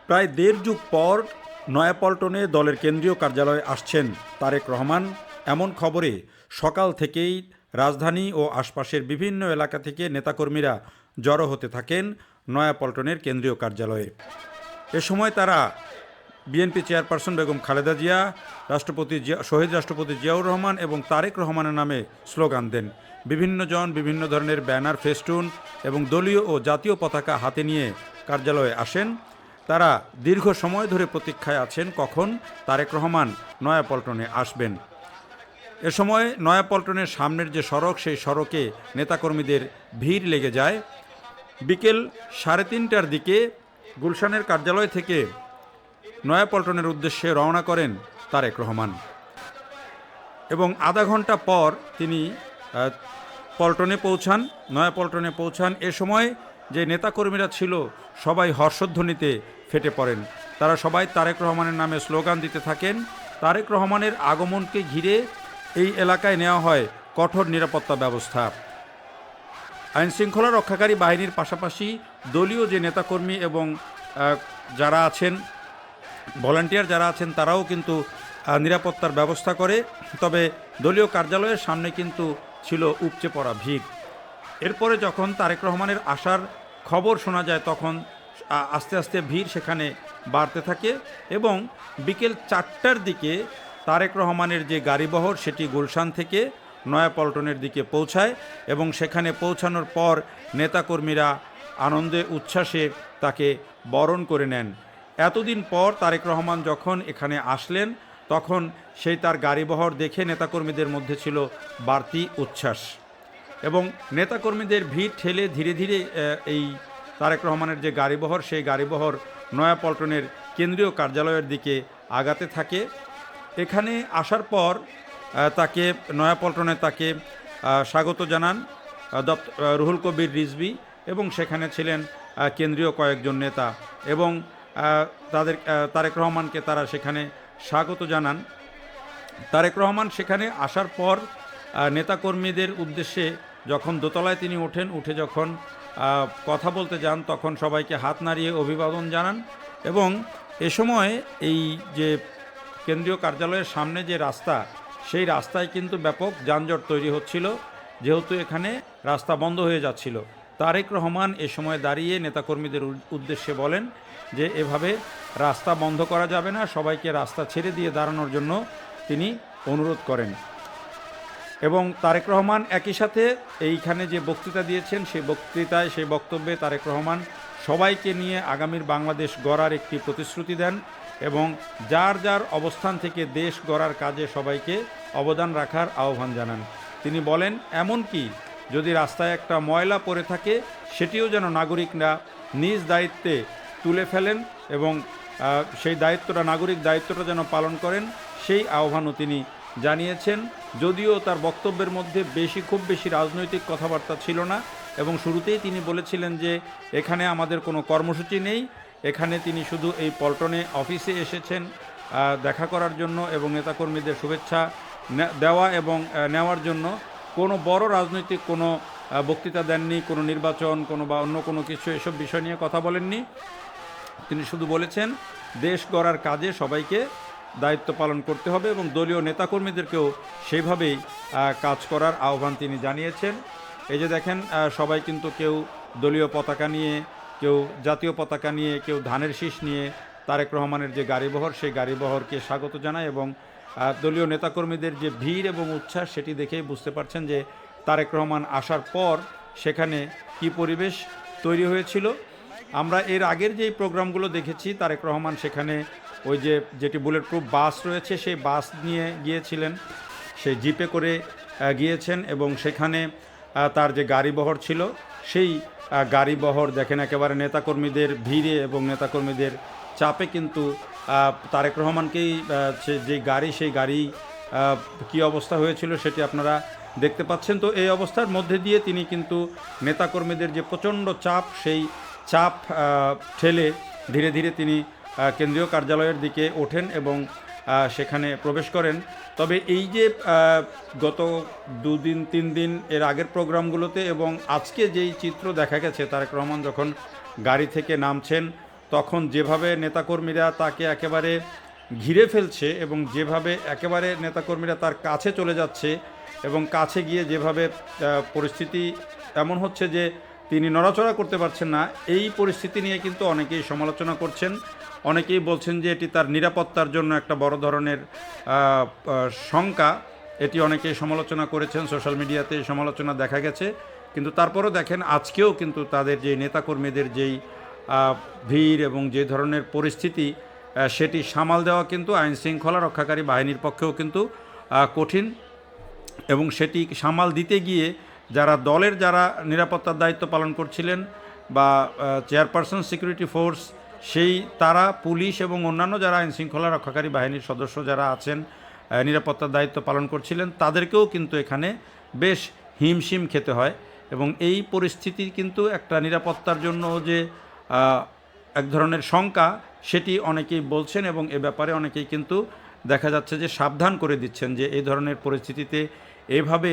প্রায় দেড় যুগ পর নয়াপল্টনে দলের কেন্দ্রীয় কার্যালয়ে আসছেন তারেক রহমান। এমন খবরে সকাল থেকেই রাজধানী ও আশপাশের বিভিন্ন এলাকা থেকে নেতাকর্মীরা জড়ো হতে থাকেন নয়াপল্টনের কেন্দ্রীয় কার্যালয়ে। এ সময় তারা বিএনপি চেয়ারপারসন বেগম খালেদা জিয়া, শহীদ রাষ্ট্রপতি জিয়াউর রহমান এবং তারেক রহমানের নামে স্লোগান দেন। বিভিন্নজন বিভিন্ন ধরনের ব্যানার, ফেস্টুন এবং দলীয় ও জাতীয় পতাকা হাতে নিয়ে কার্যালয়ে আসেন। তারা দীর্ঘ সময় ধরে প্রতীক্ষায় আছেন কখন তারেক রহমান নয়াপল্টনে আসবেন। এ সময় নয়াপল্টনের সামনের যে সড়ক, সেই সড়কে নেতাকর্মীদের ভিড় লেগে যায়। বিকেল 3:30টার দিকে গুলশানের কার্যালয় থেকে নয়াপল্টনের উদ্দেশ্যে রওনা করেন তারেক রহমান এবং আধা ঘন্টা পর তিনি নয়াপল্টনে পৌঁছান। এ সময় যে নেতাকর্মীরা ছিল সবাই হর্ষধ্বনিতে ফেটে পড়েন। তারা সবাই তারেক রহমানের নামে স্লোগান দিতে থাকেন। তারেক রহমানের আগমনকে ঘিরে এই এলাকায় নেওয়া হয় কঠোর নিরাপত্তা ব্যবস্থা। আইনশৃঙ্খলা রক্ষাকারী বাহিনীর পাশাপাশি দলীয় যে নেতাকর্মী এবং যারা আছেন, ভলান্টিয়ার যারা আছেন, তারাও কিন্তু নিরাপত্তার ব্যবস্থা করে। তবে দলীয় কার্যালয়ের সামনে কিন্তু ছিল উপচে পড়া ভিড়। এরপরে যখন তারেক রহমানের আসার খবর শোনা যায়, তখন আস্তে আস্তে ভিড় সেখানে বাড়তে থাকে এবং বিকেল 4টার দিকে তারেক রহমানের যে গাড়িবহর সেটি গুলশান থেকে নয়াপল্টনের দিকে পৌঁছায় এবং সেখানে পৌঁছানোর পর নেতাকর্মীরা আনন্দে উচ্ছ্বাসে তাকে বরণ করে নেন। এতদিন পর তারেক রহমান যখন এখানে আসলেন, তখন সেই তার গাড়িবহর দেখে নেতাকর্মীদের মধ্যে ছিল বাড়তি উচ্ছ্বাস এবং নেতাকর্মীদের ভিড় ঠেলে ধীরে ধীরে এই তারেক রহমানের যে গাড়িবহর, সেই গাড়িবহর নয়াপল্টনের কেন্দ্রীয় কার্যালয়ের দিকে আগাতে থাকে। এখানে আসার পর নয়াপল্টনে তাকে স্বাগত জানান রুহুল কবির রিজভী এবং সেখানে ছিলেন কেন্দ্রীয় কয়েকজন নেতা এবং তারেক রহমানকে তারা সেখানে স্বাগত জানান। তারেক রহমান সেখানে আসার পর নেতাকর্মীদের উদ্দেশ্যে যখন দোতলায় তিনি উঠে যখন কথা বলতে যান, তখন সবাইকে হাত নাড়িয়ে অভিবাদন জানান এবং এ সময় এই যে কেন্দ্রীয় কার্যালয়ের সামনে যে রাস্তা, সেই রাস্তায় কিন্তু ব্যাপক যানজট তৈরি হচ্ছিল, যেহেতু এখানে রাস্তা বন্ধ হয়ে যাচ্ছিল। তারেক রহমান এ সময় দাঁড়িয়ে নেতাকর্মীদের উদ্দেশ্যে বলেন যে এভাবে রাস্তা বন্ধ করা যাবে না, সবাইকে রাস্তা ছেড়ে দিয়ে দাঁড়ানোর জন্য তিনি অনুরোধ করেন। এবং তারেক রহমান একই সাথে এইখানে যে বক্তৃতা দিয়েছেন, সেই বক্তব্যে তারেক রহমান সবাইকে নিয়ে আগামীর বাংলাদেশ গড়ার একটি প্রতিশ্রুতি দেন এবং যার যার অবস্থান থেকে দেশ গড়ার কাজে সবাইকে অবদান রাখার আহ্বান জানান। তিনি বলেন, এমনকি যদি রাস্তায় একটা ময়লা পড়ে থাকে, সেটিও যেন নাগরিকরা নিজ দায়িত্বে তুলে ফেলেন এবং সেই নাগরিক দায়িত্বটা যেন পালন করেন, সেই আহ্বানও তিনি জানিয়েছেন। যদিও তার বক্তব্যের মধ্যে খুব বেশি রাজনৈতিক কথাবার্তা ছিল না এবং শুরুতেই তিনি বলেছিলেন যে এখানে আমাদের কোনো কর্মসূচি নেই, এখানে তিনি শুধু এই পল্টনে অফিসে এসেছেন দেখা করার জন্য এবং নেতাকর্মীদের শুভেচ্ছা দেওয়া এবং নেওয়ার জন্য। কোনো বড় রাজনৈতিক কোনো বক্তৃতা দেননি, কোনো নির্বাচন বা অন্য কোনো কিছু এসব বিষয় নিয়ে কথা বলেননি। তিনি শুধু বলেছেন দেশ গড়ার কাজে সবাইকে দায়িত্ব পালন করতে হবে এবং দলীয় নেতাকর্মীদেরকেও সেইভাবেই কাজ করার আহ্বান তিনি জানিয়েছেন। এই যে দেখেন, সবাই কিন্তু কেউ দলীয় পতাকা নিয়ে, কেউ জাতীয় পতাকা নিয়ে, কেউ ধানের শীষ নিয়ে তারেক রহমানের যে গাড়িবহর, সেই গাড়িবহরকে স্বাগত জানায় এবং দলীয় নেতাকর্মীদের যে ভিড় এবং উচ্ছ্বাস, সেটি দেখেই বুঝতে পারছেন যে তারেক রহমান আসার পর সেখানে কি পরিবেশ তৈরি হয়েছিল। আমরা এর আগের যেই প্রোগ্রামগুলো দেখেছি, তারেক রহমান সেখানে ওই যেটি বুলেট প্রুফ বাস রয়েছে, সেই বাস নিয়ে গিয়েছিলেন, সেই জিপে করে গিয়েছেন এবং সেখানে তার যে গাড়িবহর ছিল, সেই গাড়িবহর দেখেন একেবারে নেতাকর্মীদের ভিড়ে এবং নেতাকর্মীদের চাপে কিন্তু তারেক রহমানকেই সেই গাড়ি কী অবস্থা হয়েছিল সেটি আপনারা দেখতে পাচ্ছেন। তো এই অবস্থার মধ্যে দিয়ে তিনি কিন্তু নেতাকর্মীদের যে প্রচণ্ড চাপ, সেই চাপ ঠেলে ধীরে ধীরে তিনি কেন্দ্রীয় কার্যালয়ের দিকে ওঠেন এবং সেখানে প্রবেশ করেন। তবে এই যে গত 2 দিন 3 দিন এর আগের প্রোগ্রামগুলোতে এবং আজকে যেই চিত্র দেখা গেছে, তারেক রহমান যখন গাড়ি থেকে নামছেন, তখন যেভাবে নেতাকর্মীরা তাকে একেবারে ঘিরে ফেলছে এবং যেভাবে একেবারে নেতাকর্মীরা তার কাছে চলে যাচ্ছে এবং কাছে গিয়ে যেভাবে পরিস্থিতি এমন হচ্ছে যে তিনি নড়াচড়া করতে পারছেন না, এই পরিস্থিতি নিয়ে কিন্তু অনেকেই সমালোচনা করছেন। অনেকেই বলছেন যে এটি তার নিরাপত্তার জন্য একটা বড় ধরনের শঙ্কা। এটি অনেকেই সমালোচনা করেছেন, সোশ্যাল মিডিয়াতে সমালোচনা দেখা গেছে। কিন্তু তারপরও দেখেন আজকেও কিন্তু তাদের যে নেতাকর্মীদের যেই ভিড় এবং যে ধরনের পরিস্থিতি, সেটি সামাল দেওয়া কিন্তু আইন শৃঙ্খলা রক্ষাকারী বাহিনীর পক্ষেও কিন্তু কঠিন। এবং সেটি সামাল দিতে গিয়ে যারা নিরাপত্তার দায়িত্ব পালন করছিলেন বা চেয়ারপারসন সিকিউরিটি ফোর্স, তারা পুলিশ এবং অন্যান্য যারা আইন শৃঙ্খলা রক্ষাকারী বাহিনীর সদস্য যারা আছেন নিরাপত্তার দায়িত্ব পালন করছিলেন, তাদেরকেও কিন্তু এখানে বেশ হিমশিম খেতে হয়। এবং এই পরিস্থিতি কিন্তু একটা নিরাপত্তার জন্য যে এক ধরনের শঙ্কা, সেটি অনেকেই বলছেন এবং এ ব্যাপারে অনেকেই কিন্তু দেখা যাচ্ছে যে সাবধান করে দিচ্ছেন যে এই ধরনের পরিস্থিতিতে এভাবে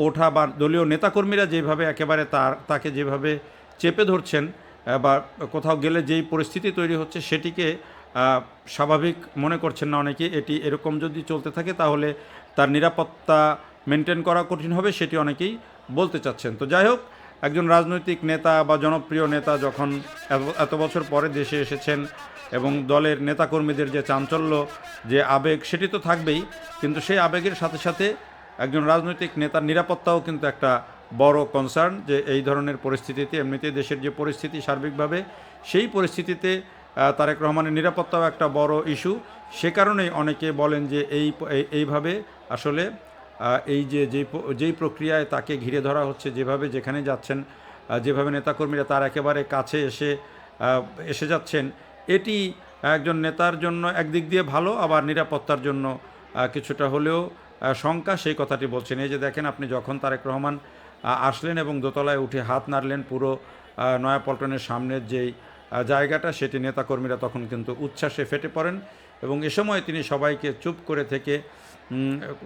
ওঠা বা দলীয় নেতাকর্মীরা যেভাবে একেবারে তাকে যেভাবে চেপে ধরছেন বা কোথাও গেলে যেই পরিস্থিতি তৈরি হচ্ছে, সেটিকে স্বাভাবিক মনে করছেন না অনেকে। এটি এরকম যদি চলতে থাকে তাহলে তার নিরাপত্তা মেনটেন করা কঠিন হবে, সেটি অনেকেই বলতে চাচ্ছেন। তো যাই হোক, একজন রাজনৈতিক নেতা বা জনপ্রিয় নেতা যখন এত বছর পরে দেশে এসেছেন এবং দলের নেতাকর্মীদের যে চাঞ্চল্য, যে আবেগ, সেটি তো থাকবেই, কিন্তু সেই আবেগের সাথে সাথে একজন রাজনৈতিক নেতার নিরাপত্তাও কিন্তু একটা বড় কনসার্ন। যে এই ধরনের পরিস্থিতিতে এমনিতেই দেশের যে পরিস্থিতি সার্বিকভাবে, সেই পরিস্থিতিতে তারেক রহমানের নিরাপত্তাও একটা বড় ইস্যু। সে কারণেই অনেকে বলেন যে এইভাবে আসলে যেই প্রক্রিয়ায় তাকে ঘিরে ধরা হচ্ছে, যেভাবে যেখানে যাচ্ছেন, যেভাবে নেতাকর্মীরা তার একেবারে কাছে এসে যাচ্ছেন, এটি একজন নেতার জন্য একদিক দিয়ে ভালো, আবার নিরাপত্তার জন্য কিছুটা হলেও শঙ্কা, সেই কথাটি বলছেন। এই যে দেখেন, আপনি যখন তারেক রহমান আসলেন এবং দোতলায় উঠে হাত নাড়লেন, পুরো নয়াপল্টনের সামনের যেই জায়গাটা, সেটি নেতাকর্মীরা তখন কিন্তু উচ্ছ্বাসে ফেটে পড়েন এবং এ সময় তিনি সবাইকে চুপ করে থেকে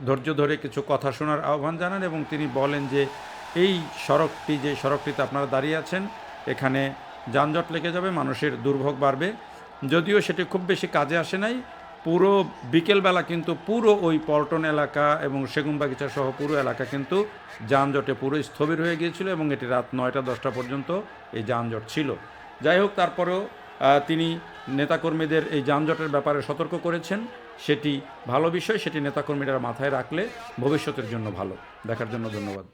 ধৈর্য ধরে কিছু কথা শোনার আহ্বান জানান এবং তিনি বলেন যে এই সড়কটিতে আপনারা দাঁড়িয়ে আছেন, এখানে যানজট লেগে যাবে, মানুষের দুর্ভোগ বাড়বে। যদিও সেটি খুব বেশি কাজে আসে নাই। পুরো বিকেলবেলা কিন্তু পুরো ওই পল্টন এলাকা এবং সেগুনবাগিচা সহ পুরো এলাকা কিন্তু যানজটে পুরো স্থবির হয়ে গিয়েছিল এবং এটি রাত 9টা-10টা পর্যন্ত এই যানজট ছিল। যাই হোক, তারপরেও তিনি নেতাকর্মীদের এই যানজটের ব্যাপারে সতর্ক করেছেন। সেটি ভালো বিষয়, সেটি নেতাকর্মীরা মাথায় রাখলে ভবিষ্যতের জন্য ভালো। দেখার জন্য ধন্যবাদ।